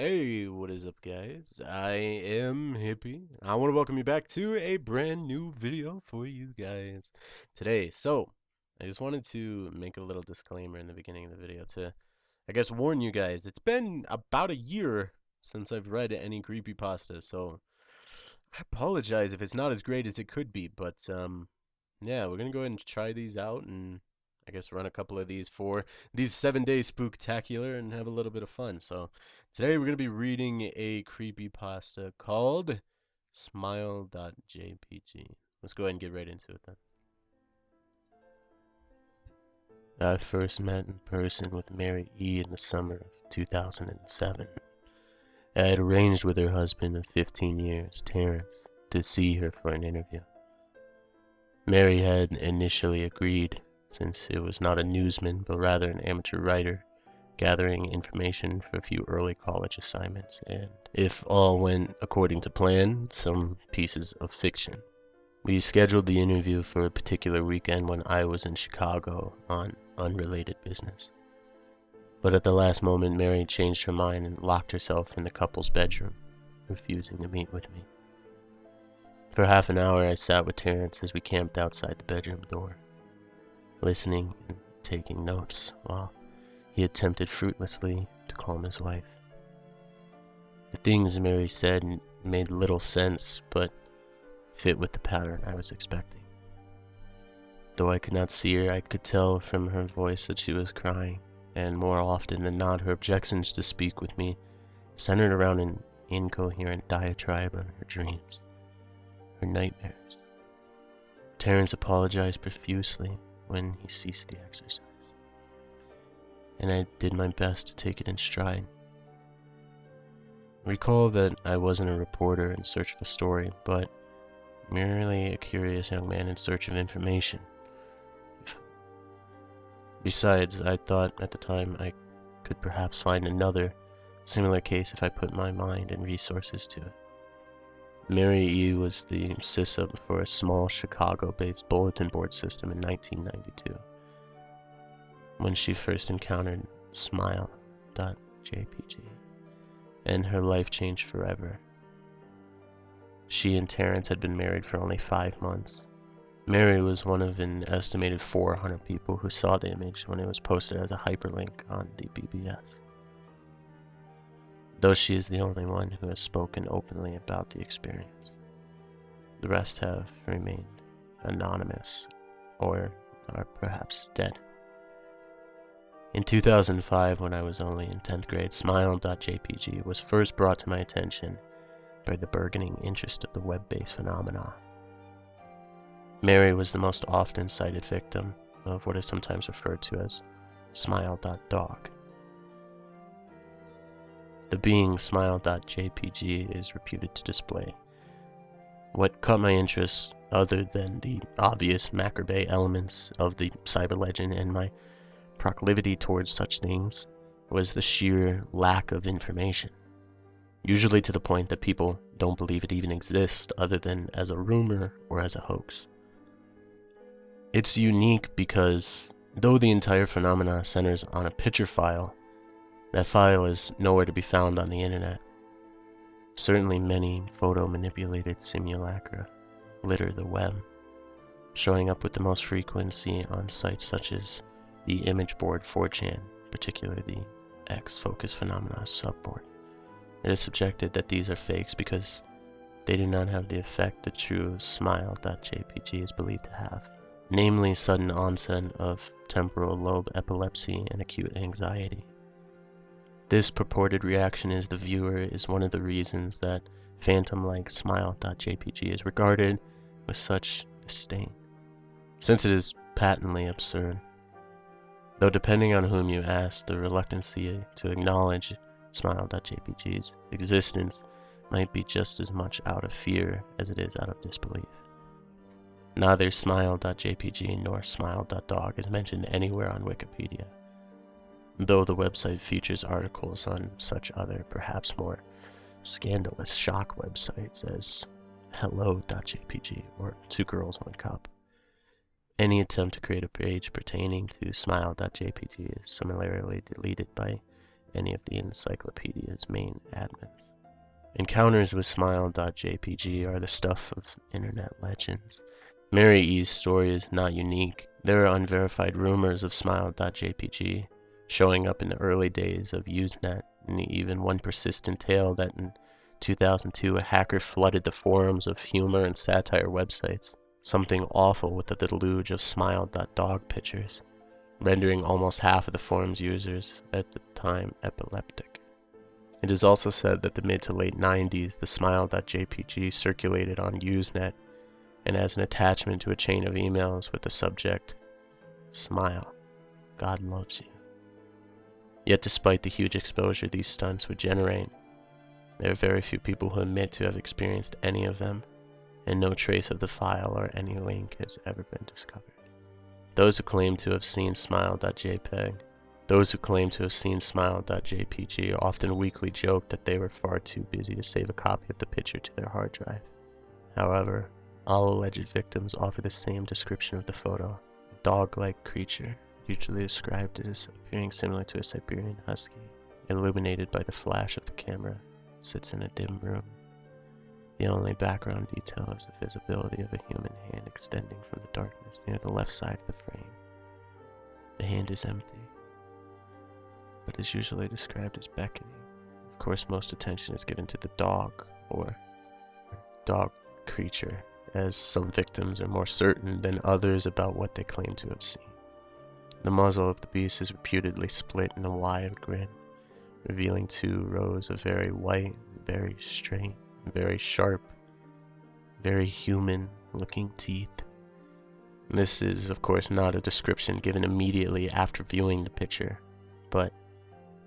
Hey, what is up, guys? I am Hippie. I want to welcome you back to a brand new video for you guys today. I just wanted to make a little disclaimer in the beginning of the video to, I guess, warn you guys. It's been about a year since I've read any creepypasta, so I apologize if it's not as great as it could be, but yeah, we're gonna go ahead and try these out and I guess run a couple of these for these 7-day spooktacular and have a little bit of fun. So today we're gonna be reading a creepypasta called Smile.jpg. Let's go ahead and get right into it then. I first met in person with Mary E. in the summer of 2007. I had arranged with her husband of 15 years, Terrence, to see her for an interview. Mary had initially agreed, since it was not a newsman but rather an amateur writer, gathering information for a few early college assignments and, if all went according to plan, some pieces of fiction. We scheduled the interview for a particular weekend when I was in Chicago on unrelated business. But at the last moment, Mary changed her mind and locked herself in the couple's bedroom, refusing to meet with me. For half an hour I sat with Terrence as we camped outside the bedroom door, listening and taking notes while he attempted fruitlessly to calm his wife. The things Mary said made little sense, but fit with the pattern I was expecting. Though I could not see her, I could tell from her voice that she was crying, and more often than not her objections to speak with me centered around an incoherent diatribe on her dreams, her nightmares. Terrence apologized profusely when he ceased the exercise, and I did my best to take it in stride. Recall that I wasn't a reporter in search of a story, but merely a curious young man in search of information. Besides, I thought at the time I could perhaps find another similar case if I put my mind and resources to it. Mary E. was the sysup for a small Chicago-based bulletin board system in 1992, when she first encountered Smile.jpg, and her life changed forever. She and Terrence had been married for only 5 months. Mary was one of an estimated 400 people who saw the image when it was posted as a hyperlink on the BBS. Though she is the only one who has spoken openly about the experience. The rest have remained anonymous, or are perhaps dead. In 2005, when I was only in 10th grade, Smile.jpg was first brought to my attention by the burgeoning interest of the web-based phenomena. Mary was the most often cited victim of what is sometimes referred to as Smile.dog. The being Smile.jpg is reputed to display. What caught my interest, other than the obvious macabre elements of the cyber legend and my proclivity towards such things, was the sheer lack of information. Usually to the point that people don't believe it even exists other than as a rumor or as a hoax. It's unique because, though the entire phenomena centers on a picture file, that file is nowhere to be found on the internet. Certainly many photo-manipulated simulacra litter the web, showing up with the most frequency on sites such as the image board 4chan, particularly the X-Focus Phenomena subboard. It is subjected that these are fakes because they do not have the effect the true Smile.jpg is believed to have, namely sudden onset of temporal lobe epilepsy and acute anxiety. This purported reaction as the viewer is one of the reasons that phantom-like Smile.jpg is regarded with such disdain, since it is patently absurd. Though depending on whom you ask, the reluctancy to acknowledge Smile.jpg's existence might be just as much out of fear as it is out of disbelief. Neither Smile.jpg nor Smile.dog is mentioned anywhere on Wikipedia, though the website features articles on such other, perhaps more scandalous shock websites as Hello.jpg or Two Girls One Cup. Any attempt to create a page pertaining to Smile.jpg is summarily deleted by any of the encyclopedia's main admins. Encounters with Smile.jpg are the stuff of internet legends. Mary E's story is not unique. There are unverified rumors of Smile.jpg showing up in the early days of Usenet, and even one persistent tale that in 2002 a hacker flooded the forums of humor and satire websites. Something awful with the deluge of Smile.dog pictures, rendering almost half of the forum's users at the time epileptic. It is also said that the mid to late 90s, the Smile.jpg circulated on Usenet and as an attachment to a chain of emails with the subject, "Smile, God loves you." Yet despite the huge exposure these stunts would generate, there are very few people who admit to have experienced any of them, and no trace of the file or any link has ever been discovered. Those who claim to have seen Smile.jpg often weakly joke that they were far too busy to save a copy of the picture to their hard drive. However, all alleged victims offer the same description of the photo: a dog-like creature, usually described as appearing similar to a Siberian husky, illuminated by the flash of the camera, sits in a dim room. The only background detail is the visibility of a human hand extending from the darkness near the left side of the frame. The hand is empty, but is usually described as beckoning. Of course, most attention is given to the dog, or dog creature, as some victims are more certain than others about what they claim to have seen. The muzzle of the beast is reputedly split in a wide grin, revealing 2 rows of very white, very straight, very sharp, very human-looking teeth. This is, of course, not a description given immediately after viewing the picture, but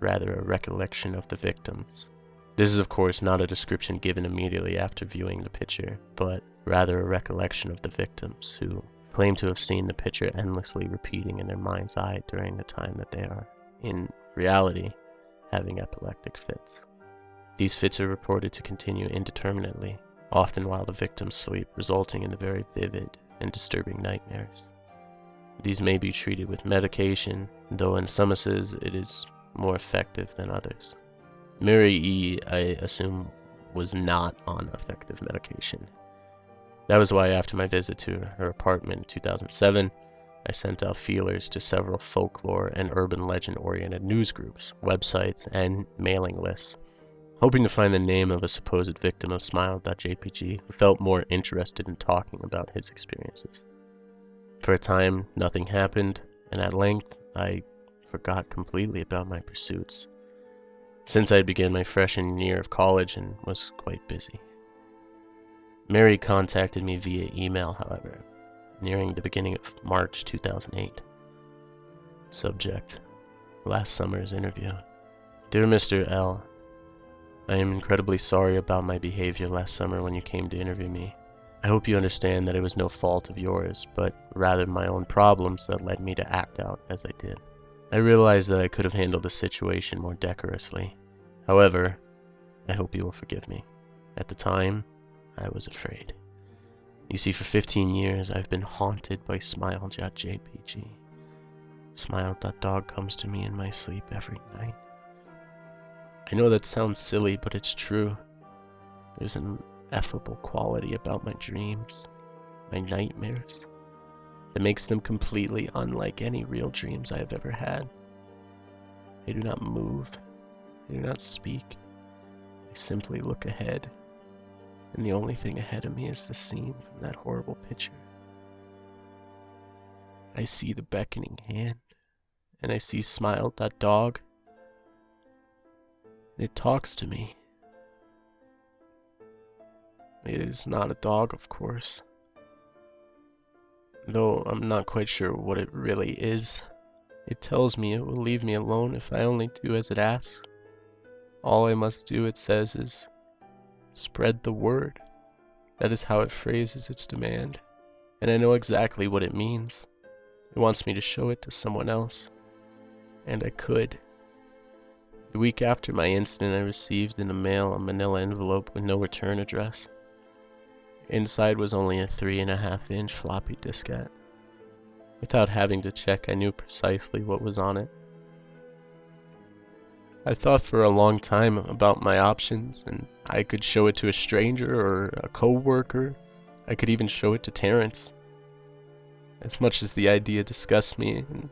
rather a recollection of the victims. This is, of course, not a description given immediately after viewing the picture, but rather a recollection of the victims, who claim to have seen the picture endlessly repeating in their mind's eye during the time that they are, in reality, having epileptic fits. These fits are reported to continue indeterminately, often while the victims sleep, resulting in the very vivid and disturbing nightmares. These may be treated with medication, though in some cases it is more effective than others. Mary E, I assume, was not on effective medication. That was why after my visit to her apartment in 2007, I sent out feelers to several folklore and urban legend-oriented news groups, websites, and mailing lists, hoping to find the name of a supposed victim of Smile.jpg who felt more interested in talking about his experiences. For a time, nothing happened, and at length, I forgot completely about my pursuits, since I began my freshman year of college and was quite busy. Mary contacted me via email, however, nearing the beginning of March 2008. Subject: last summer's interview. Dear Mr. L., I am incredibly sorry about my behavior last summer when you came to interview me. I hope you understand that it was no fault of yours, but rather my own problems that led me to act out as I did. I realize that I could have handled the situation more decorously. However, I hope you will forgive me. At the time, I was afraid. You see, for 15 years, I've been haunted by Smile.jpg. Smile.dog comes to me in my sleep every night. I know that sounds silly, but it's true. There's an ineffable quality about my dreams, my nightmares, that makes them completely unlike any real dreams I have ever had. I do not move. I do not speak. I simply look ahead, and the only thing ahead of me is the scene from that horrible picture. I see the beckoning hand, and I see Smile.dog. It talks to me. It is not a dog, of course, though I'm not quite sure what it really is. It tells me it will leave me alone if I only do as it asks. All I must do, it says, is spread the word. That is how it phrases its demand, and I know exactly what it means. It wants me to show it to someone else, and I could. The week after my incident, I received in the mail a manila envelope with no return address. Inside was only a 3.5-inch floppy diskette. Without having to check, I knew precisely what was on it. I thought for a long time about my options, and I could show it to a stranger or a co-worker. I could even show it to Terrence. As much as the idea disgusts me, and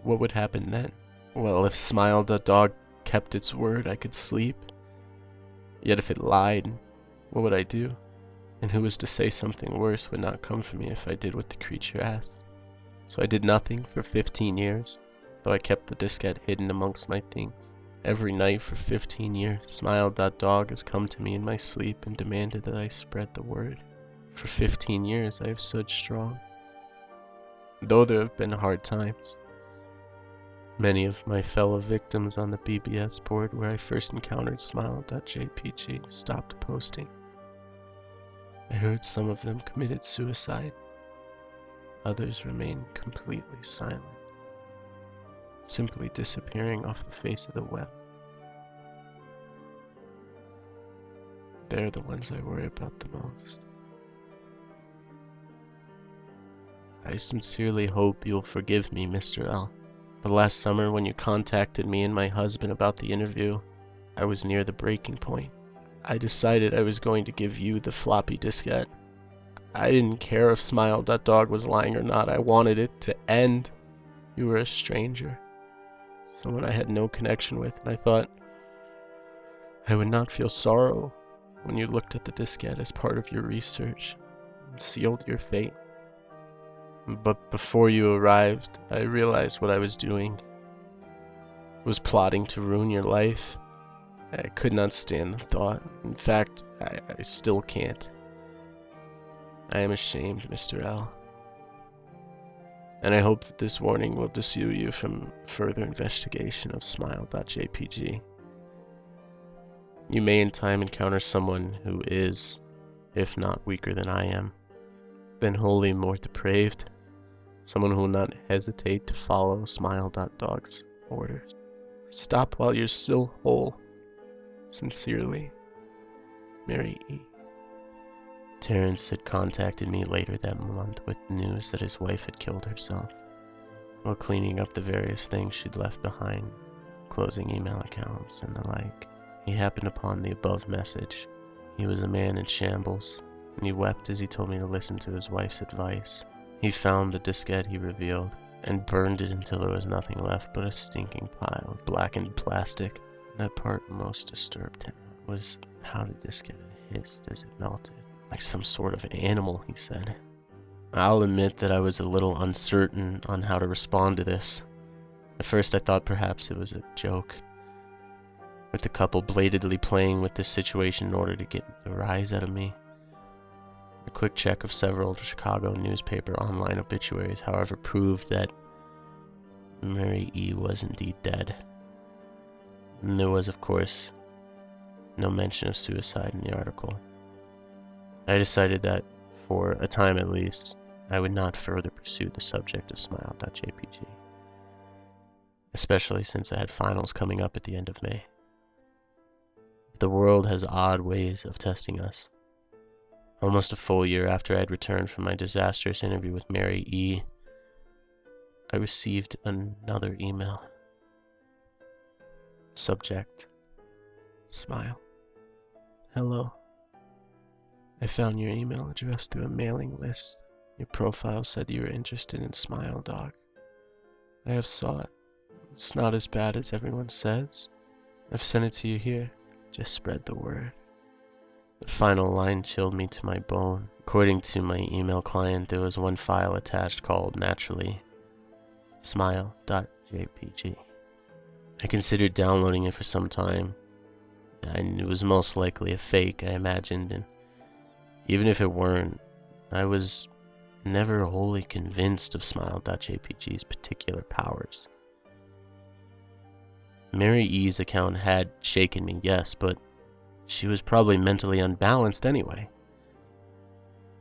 what would happen then? Well, if Smile.dog kept its word, I could sleep. Yet if it lied, what would I do? And who was to say something worse would not come for me if I did what the creature asked? So I did nothing for 15 years, though I kept the diskette hidden amongst my things. Every night for 15 years, Smile.dog has come to me in my sleep and demanded that I spread the word. For 15 years I have stood strong. Though there have been hard times, many of my fellow victims on the BBS board where I first encountered Smile.jpg stopped posting. I heard some of them committed suicide. Others remained completely silent, simply disappearing off the face of the web. They're the ones I worry about the most. I sincerely hope you'll forgive me, Mr. L. But last summer when you contacted me and my husband about the interview, I was near the breaking point. I decided I was going to give you the floppy diskette. I didn't care if Smile.dog was lying or not. I wanted it to end. You were a stranger, someone I had no connection with, and I thought I would not feel sorrow when you looked at the diskette as part of your research and sealed your fate. But before you arrived, I realized what I was doing. Was plotting to ruin your life. I could not stand the thought. In fact, I still can't. I am ashamed, Mr. L. And I hope that this warning will dissuade you from further investigation of Smile.jpg. You may in time encounter someone who is, if not weaker than I am, then wholly more depraved. Someone who will not hesitate to follow Smile.dog's orders. Stop while you're still whole. Sincerely, Mary E. Terrence had contacted me later that month with news that his wife had killed herself while cleaning up the various things she'd left behind, closing email accounts and the like. He happened upon the above message. He was a man in shambles, and he wept as he told me to listen to his wife's advice. He found the diskette, he revealed, and burned it until there was nothing left but a stinking pile of blackened plastic. That part most disturbed him was how the diskette hissed as it melted, like some sort of animal, he said. I'll admit that I was a little uncertain on how to respond to this. At first I thought perhaps it was a joke, with the couple blatantly playing with this situation in order to get a rise out of me. A quick check of several Chicago newspaper online obituaries, however, proved that Mary E. was indeed dead. And there was, of course, no mention of suicide in the article. I decided that, for a time at least, I would not further pursue the subject of Smile.jpg, especially since I had finals coming up at the end of May. The world has odd ways of testing us. Almost a full year after I had returned from my disastrous interview with Mary E., I received another email. Subject: Smile. Hello. I found your email address through a mailing list. Your profile said you were interested in Smile Dog. I have saw it. It's not as bad as everyone says. I've sent it to you here. Just spread the word. The final line chilled me to my bone. According to my email client, there was one file attached called, naturally, Smile.jpg. I considered downloading it for some time. It was most likely a fake, I imagined, and even if it weren't, I was never wholly convinced of Smile.jpg's particular powers. Mary E.'s account had shaken me, yes, but she was probably mentally unbalanced anyway.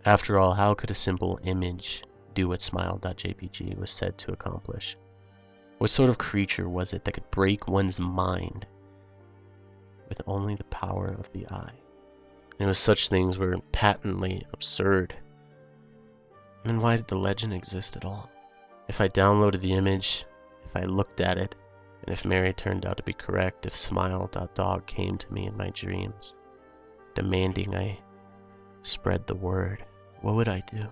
After all, how could a simple image do what Smile.jpg was said to accomplish? What sort of creature was it that could break one's mind with only the power of the eye? And if such things were patently absurd, then why did the legend exist at all? If I downloaded the image, if I looked at it, And if Mary turned out to be correct, if Smile.dog came to me in my dreams, demanding I spread the word, what would I do?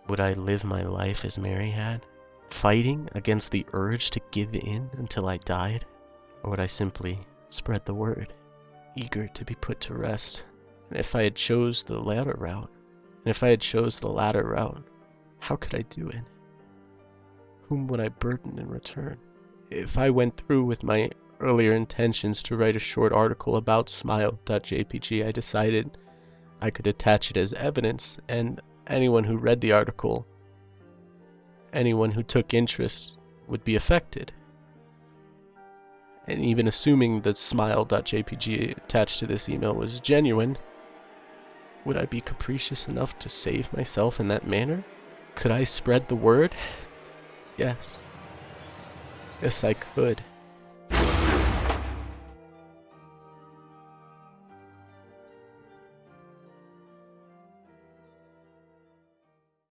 Would I live my life as Mary had, fighting against the urge to give in until I died? Or would I simply spread the word, eager to be put to rest? And if I had chose the latter route, how could I do it? Whom would I burden in return? If I went through with my earlier intentions to write a short article about Smile.jpg, I decided I could attach it as evidence, and anyone who read the article, anyone who took interest, would be affected. And even assuming that Smile.jpg attached to this email was genuine, would I be capricious enough to save myself in that manner? Could I spread the word? Yes. Yes, I could.